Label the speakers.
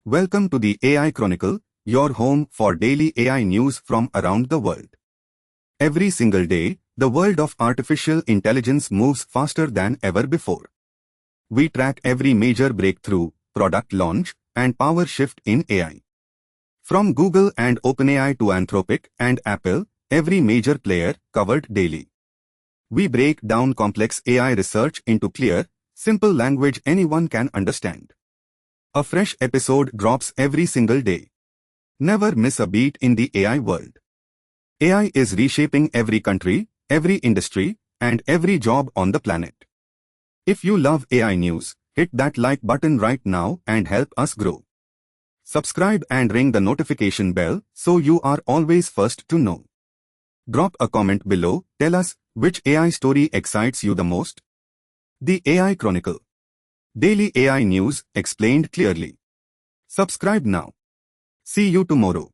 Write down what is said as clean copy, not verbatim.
Speaker 1: Welcome to the AI Chronicle, your home for daily AI news from around the world. Every single day, the world of artificial intelligence moves faster than ever before. We track every major breakthrough, product launch, and power shift in AI. From Google and OpenAI to Anthropic and Apple, every major player covered daily. We break down complex AI research into clear, simple language anyone can understand. A fresh episode drops every single day. Never miss a beat in the AI world. AI is reshaping every country, every industry, and every job on the planet. If you love AI news, hit that like button right now and help us grow. Subscribe and ring the notification bell so you are always first to know. Drop a comment below, tell us which AI story excites you the most. The AI Chronicle. Daily AI news explained clearly. Subscribe now. See you tomorrow.